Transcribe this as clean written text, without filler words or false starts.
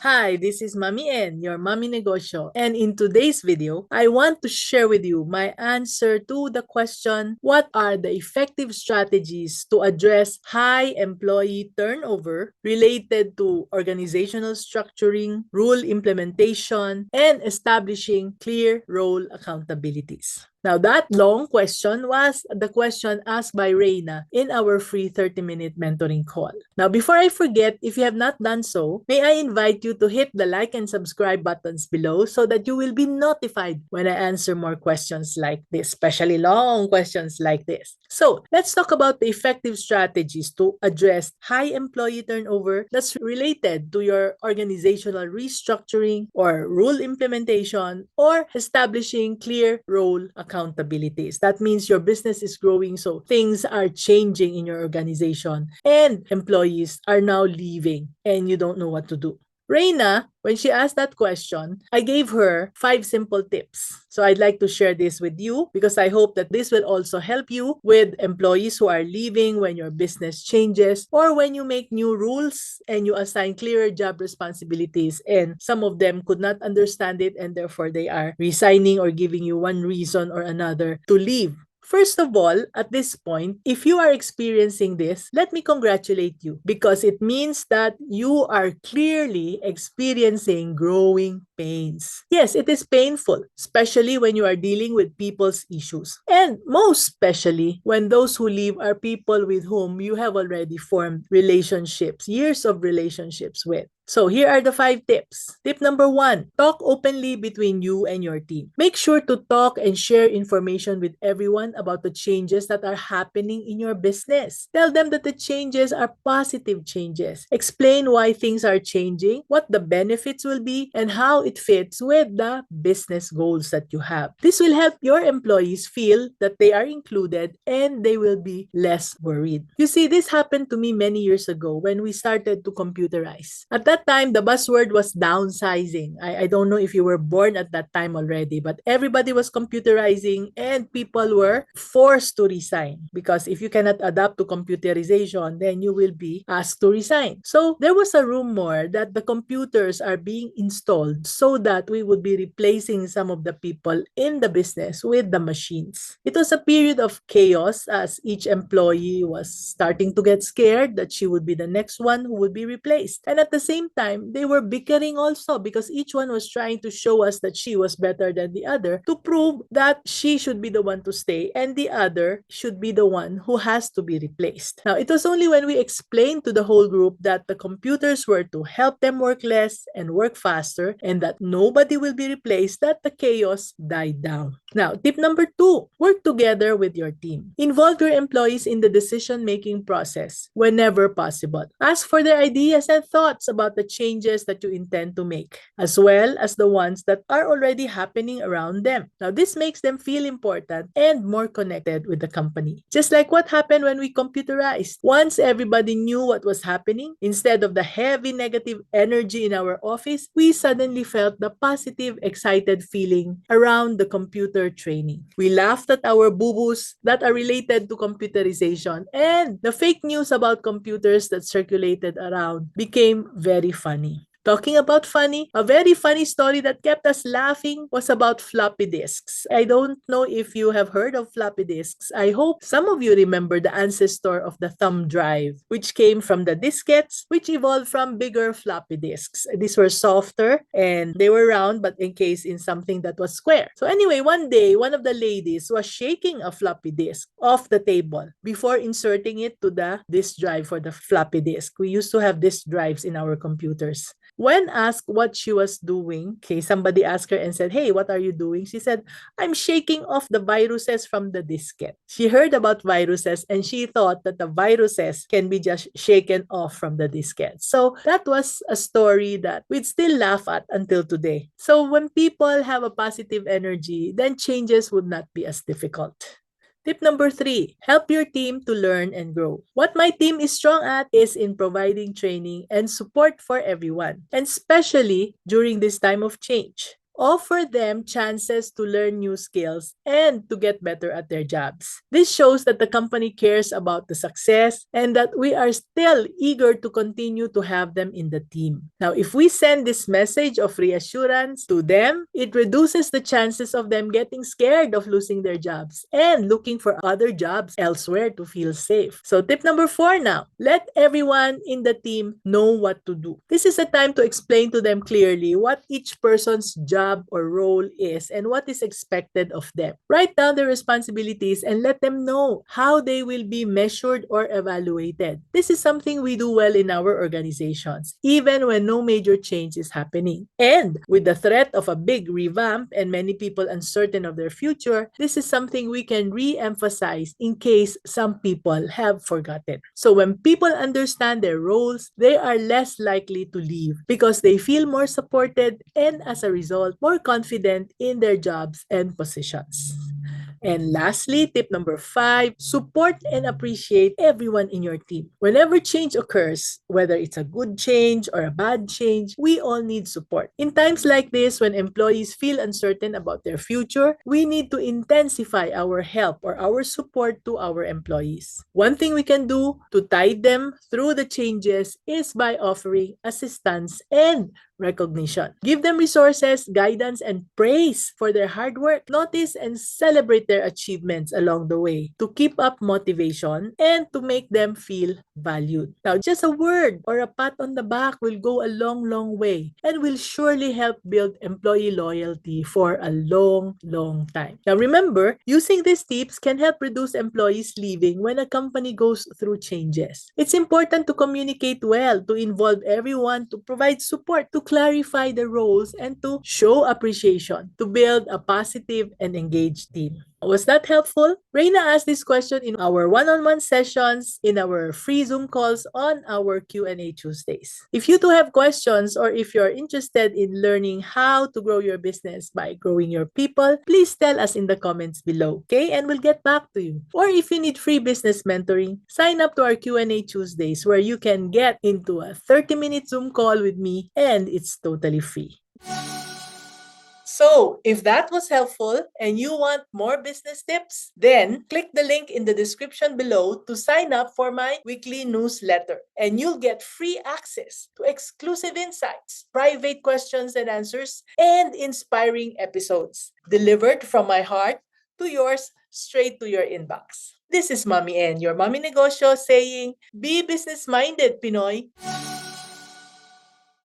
Hi, this is Mami N, your Mami Negosyo. And in today's video, I want to share with you my answer to the question, what are the effective strategies to address high employee turnover related to organizational structuring, rule implementation, and establishing clear role accountabilities. Now, that long question was the question asked by Reina in our free 30-minute mentoring call. Now, before I forget, if you have not done so, may I invite you to hit the like and subscribe buttons below so that you will be notified when I answer more questions like this, especially long questions like this. So, let's talk about the effective strategies to address high employee turnover that's related to your organizational restructuring or rule implementation or establishing clear role accountabilities. That means your business is growing, so things are changing in your organization and employees are now leaving and you don't know what to do. Reina, when she asked that question, I gave her 5 simple tips. So I'd like to share this with you because I hope that this will also help you with employees who are leaving when your business changes or when you make new rules and you assign clearer job responsibilities and some of them could not understand it and therefore they are resigning or giving you one reason or another to leave. First of all, at this point, if you are experiencing this, let me congratulate you because it means that you are clearly experiencing growing pains. Yes, it is painful, especially when you are dealing with people's issues. And most especially when those who leave are people with whom you have already formed relationships, years of relationships with. So here are the 5 tips. Tip number 1, talk openly between you and your team. Make sure to talk and share information with everyone about the changes that are happening in your business. Tell them that the changes are positive changes. Explain why things are changing, what the benefits will be, and how it fits with the business goals that you have. This will help your employees feel that they are included and they will be less worried. You see, this happened to me many years ago when we started to computerize. At that time, the buzzword was downsizing. I don't know if you were born at that time already, but everybody was computerizing and people were forced to resign because if you cannot adapt to computerization, then you will be asked to resign. So there was a rumor that the computers are being installed so that we would be replacing some of the people in the business with the machines. It was a period of chaos as each employee was starting to get scared that she would be the next one who would be replaced. And at the same time, they were bickering also because each one was trying to show us that she was better than the other to prove that she should be the one to stay and the other should be the one who has to be replaced. Now, it was only when we explained to the whole group that the computers were to help them work less and work faster and that nobody will be replaced that the chaos died down. Now, tip number 2, work together with your team. Involve your employees in the decision-making process whenever possible. Ask for their ideas and thoughts about the changes that you intend to make, as well as the ones that are already happening around them. Now, this makes them feel important and more connected with the company. Just like what happened when we computerized. Once everybody knew what was happening, instead of the heavy negative energy in our office, we suddenly felt the positive, excited feeling around the computer training. We laughed at our boo-boos that are related to computerization, and the fake news about computers that circulated around became very funny. Talking about funny, a very funny story that kept us laughing was about floppy disks. I don't know if you have heard of floppy disks. I hope some of you remember the ancestor of the thumb drive, which came from the diskettes, which evolved from bigger floppy disks. These were softer and they were round but encased in something that was square. So anyway, one day, one of the ladies was shaking a floppy disk off the table before inserting it to the disk drive for the floppy disk. We used to have disk drives in our computers. When asked what she was doing, okay, somebody asked her and said, "Hey, what are you doing?" She said, "I'm shaking off the viruses from the diskette." She heard about viruses and she thought that the viruses can be just shaken off from the diskette. So that was a story that we'd still laugh at until today. So when people have a positive energy, then changes would not be as difficult. Tip number 3, help your team to learn and grow. What my team is strong at is in providing training and support for everyone, and especially during this time of change. offer them chances to learn new skills and to get better at their jobs. This shows that the company cares about the success and that we are still eager to continue to have them in the team. Now, if we send this message of reassurance to them, it reduces the chances of them getting scared of losing their jobs and looking for other jobs elsewhere to feel safe. So tip number 4 now, let everyone in the team know what to do. This is a time to explain to them clearly what each person's job or role is and what is expected of them. Write down their responsibilities and let them know how they will be measured or evaluated. This is something we do well in our organizations, even when no major change is happening. And with the threat of a big revamp and many people uncertain of their future, this is something we can re-emphasize in case some people have forgotten. So when people understand their roles, they are less likely to leave because they feel more supported and as a result, more confident in their jobs and positions. And lastly, tip number 5, support and appreciate everyone in your team. Whenever change occurs, whether it's a good change or a bad change, we all need support. In times like this, when employees feel uncertain about their future, we need to intensify our help or our support to our employees. One thing we can do to guide them through the changes is by offering assistance and recognition. Give them resources, guidance, and praise for their hard work. Notice and celebrate their achievements along the way to keep up motivation and to make them feel valued. Now, just a word or a pat on the back will go a long, long way and will surely help build employee loyalty for a long, long time. Now, remember, using these tips can help reduce employees leaving when a company goes through changes. It's important to communicate well, to involve everyone, to provide support, to clarify the roles, and to show appreciation to build a positive and engaged team. Was that helpful? Reina asked this question in our one-on-one sessions, in our free Zoom calls on our Q&A Tuesdays. If you too have questions or if you're interested in learning how to grow your business by growing your people, please tell us in the comments below, okay? And we'll get back to you. Or if you need free business mentoring, sign up to our Q&A Tuesdays where you can get into a 30-minute Zoom call with me and it's totally free. So, if that was helpful and you want more business tips, then click the link in the description below to sign up for my weekly newsletter. And you'll get free access to exclusive insights, private questions and answers, and inspiring episodes delivered from my heart to yours straight to your inbox. This is Mommy N, your Mommy Negosyo, saying, be business-minded, Pinoy.